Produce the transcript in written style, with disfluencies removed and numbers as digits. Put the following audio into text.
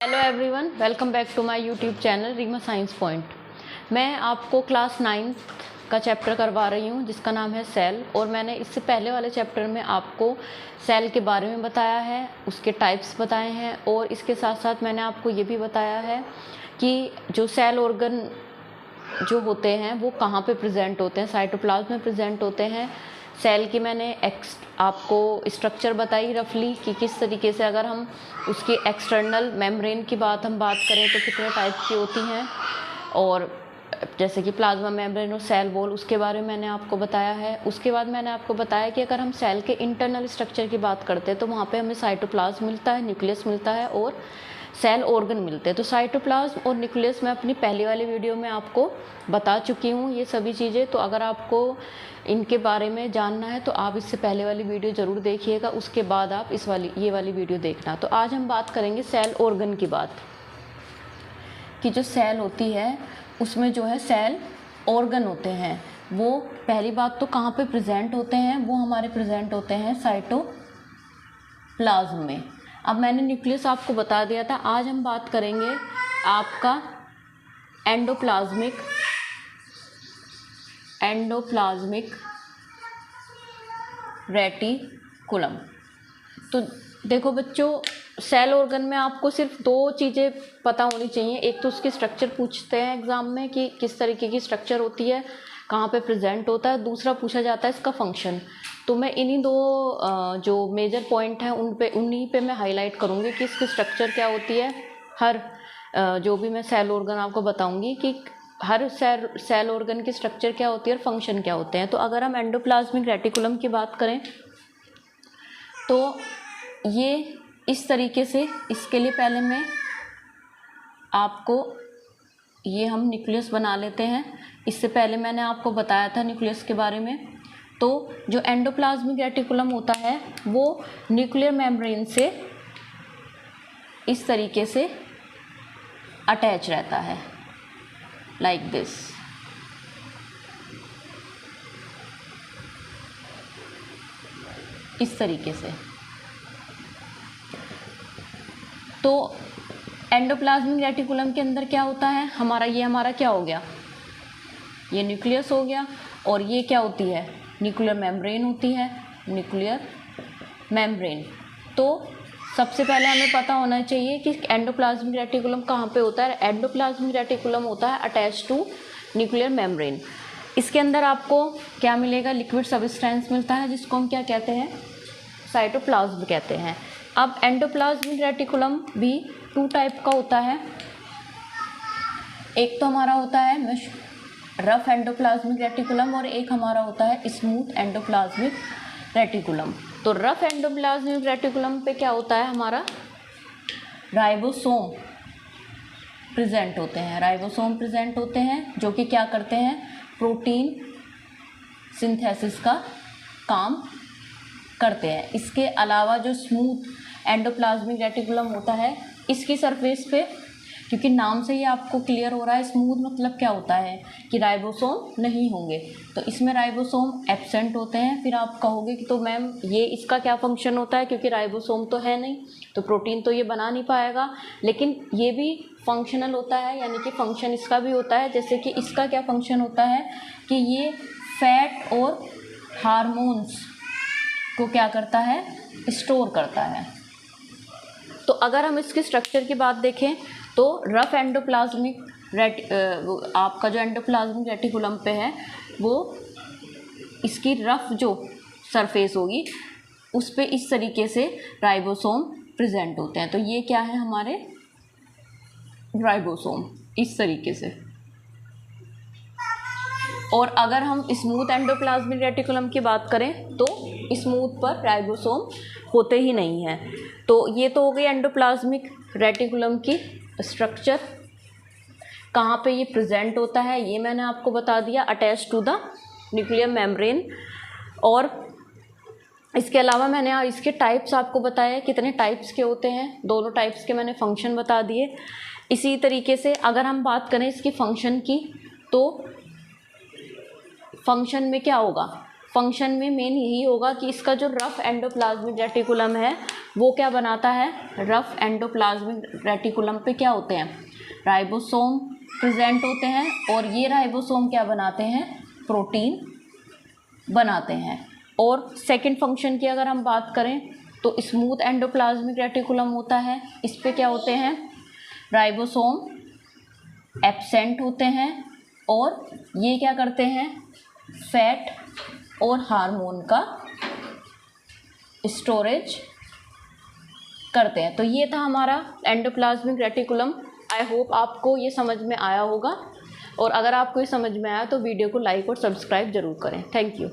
Hello everyone, welcome back to my YouTube channel Reema science point. मैं आपको class 9 का chapter करवा रही हूँ जिसका नाम है सेल। और मैंने इससे पहले वाले चैप्टर में आपको सेल के बारे में बताया है, उसके टाइप्स बताए हैं और इसके साथ साथ मैंने आपको ये भी बताया है कि जो सेल ऑर्गन जो होते हैं वो कहाँ पे प्रेजेंट होते हैं। साइटोप्लाज्म में प्रेजेंट होते हैं। सेल की मैंने आपको स्ट्रक्चर बताई रफली कि किस तरीके से अगर हम उसकी एक्सटर्नल मेम्ब्रेन की बात करें तो कितने टाइप की होती हैं, और जैसे कि प्लाज्मा मेम्ब्रेन और सेल वॉल उसके बारे में मैंने आपको बताया है। उसके बाद मैंने आपको बताया कि अगर हम सेल के इंटरनल स्ट्रक्चर की बात करते हैं तो वहाँ पे हमें साइटोप्लाज्म मिलता है, न्यूक्लियस मिलता है और सेल ऑर्गन मिलते हैं। तो साइटोप्लाज्म और न्यूक्लियस मैं अपनी पहली वाली वीडियो में आपको बता चुकी हूँ ये सभी चीज़ें। तो अगर आपको इनके बारे में जानना है तो आप इससे पहले वाली वीडियो ज़रूर देखिएगा, उसके बाद आप ये वाली वीडियो देखना। तो आज हम बात करेंगे सेल ऑर्गन की बात, कि जो सेल होती है उसमें जो है सेल ऑर्गन होते हैं। वो पहली बात तो कहाँ पे प्रेजेंट होते हैं, वो हमारे प्रेजेंट होते हैं साइटोप्लाज्म में। अब मैंने न्यूक्लियस आपको बता दिया था। आज हम बात करेंगे आपका एंडोप्लाज्मिक रेटिकुलम। तो देखो बच्चों, सेल ऑर्गन में आपको सिर्फ दो चीज़ें पता होनी चाहिए। एक तो उसकी स्ट्रक्चर पूछते हैं एग्ज़ाम में कि किस तरीके की स्ट्रक्चर होती है, कहाँ पे प्रेजेंट होता है। दूसरा पूछा जाता है इसका फंक्शन। तो मैं इन्हीं दो जो मेजर पॉइंट हैं उन्हीं पे मैं हाईलाइट करूँगी कि इसकी स्ट्रक्चर क्या होती है। हर जो भी मैं सेल ऑर्गन आपको बताऊँगी कि हर सेल ऑर्गन की स्ट्रक्चर क्या होती है और फंक्शन क्या होते हैं। तो अगर हम एंडोप्लाज्मिक रेटिकुलम की बात करें तो ये इस तरीके से, इसके लिए पहले मैं आपको ये हम न्यूक्लियस बना लेते हैं। इससे पहले मैंने आपको बताया था न्यूक्लियस के बारे में। तो जो एंडोप्लाज्मिक रेटिकुलम होता है वो न्यूक्लियर मेम्ब्रेन से इस तरीके से अटैच रहता है, लाइक दिस। इस तरीके से। तो एंडोप्लाज्मिक रेटिकुलम के अंदर क्या होता है, हमारा क्या हो गया, ये न्यूक्लियस हो गया। और ये क्या होती है, न्यूक्लियर मेम्ब्रेन होती है, न्यूक्लियर मेम्ब्रेन। तो सबसे पहले हमें पता होना चाहिए कि एंडोप्लाज्मिक रेटिकुलम कहाँ पे होता है। एंडोप्लाज्मिक रेटिकुलम होता है अटैच टू न्यूक्लियर मेम्ब्रेन। इसके अंदर आपको क्या मिलेगा, लिक्विड सब्सटेंस मिलता है जिसको हम क्या कहते हैं, साइटोप्लाज्म कहते हैं। अब एंडोप्लाज्मिक रेटिकुलम भी टू टाइप का होता है। एक तो हमारा होता है रफ एंडोप्लाज्मिक रेटिकुलम और एक हमारा होता है स्मूथ एंडोप्लाज्मिक रेटिकुलम। तो रफ एंडोप्लाज्मिक रेटिकुलम पे क्या होता है, हमारा राइबोसोम प्रेजेंट होते हैं। राइबोसोम प्रेजेंट होते हैं जो कि क्या करते हैं, प्रोटीन सिंथेसिस का काम करते हैं। इसके अलावा जो स्मूथ एंडोप्लाज्मिक रेटिकुलम होता है, इसकी सरफेस पे, क्योंकि नाम से ही आपको क्लियर हो रहा है स्मूथ मतलब क्या होता है कि राइबोसोम नहीं होंगे, तो इसमें राइबोसोम एब्सेंट होते हैं। फिर आप कहोगे कि तो मैम ये इसका क्या फंक्शन होता है, क्योंकि राइबोसोम तो है नहीं तो प्रोटीन तो ये बना नहीं पाएगा। लेकिन ये भी फंक्शनल होता है, यानी कि फंक्शन इसका भी होता है। जैसे कि इसका क्या फंक्शन होता है कि ये फैट और हार्मोन्स को क्या करता है, स्टोर करता है। तो अगर हम इसके स्ट्रक्चर की बात देखें तो रफ एंडोप्लाज्मिक आपका जो एंडोप्लाज्मिक रेटिकुलम पे है वो इसकी रफ जो सरफेस होगी उस पे इस तरीके से राइबोसोम प्रेजेंट होते हैं। तो ये क्या है, हमारे राइबोसोम इस तरीके से। और अगर हम स्मूथ एंडोप्लाज्मिक रेटिकुलम की बात करें तो स्मूथ पर राइबोसोम होते ही नहीं हैं। तो ये तो हो गई एंडोप्लाज्मिक रेटिकुलम की स्ट्रक्चर। कहाँ पे ये प्रेजेंट होता है ये मैंने आपको बता दिया, attach to the nuclear membrane. और इसके अलावा मैंने इसके टाइप्स आपको बताया, कितने टाइप्स के होते हैं, दोनों टाइप्स के मैंने फंक्शन बता दिए। इसी तरीके से अगर हम बात करें इसकी फंक्शन की, तो फंक्शन में क्या होगा, फंक्शन में मेन यही होगा कि इसका जो रफ एंडोप्लाज्मिक रेटिकुलम है वो क्या बनाता है, रफ एंडोप्लाज्मिक रेटिकुलम पे क्या होते हैं, राइबोसोम प्रेजेंट होते हैं और ये राइबोसोम क्या बनाते हैं, प्रोटीन बनाते हैं। और सेकंड फंक्शन की अगर हम बात करें तो स्मूथ एंडोप्लाज्मिक रेटिकुलम होता है, इस पे क्या होते हैं, राइबोसोम एब्सेंट होते हैं और ये क्या करते हैं, फैट और हार्मोन का स्टोरेज करते हैं। तो ये था हमारा एंडोप्लाज्मिक रेटिकुलम। आई होप आपको ये समझ में आया होगा, और अगर आपको ये समझ में आया तो वीडियो को लाइक और सब्सक्राइब ज़रूर करें। Thank you.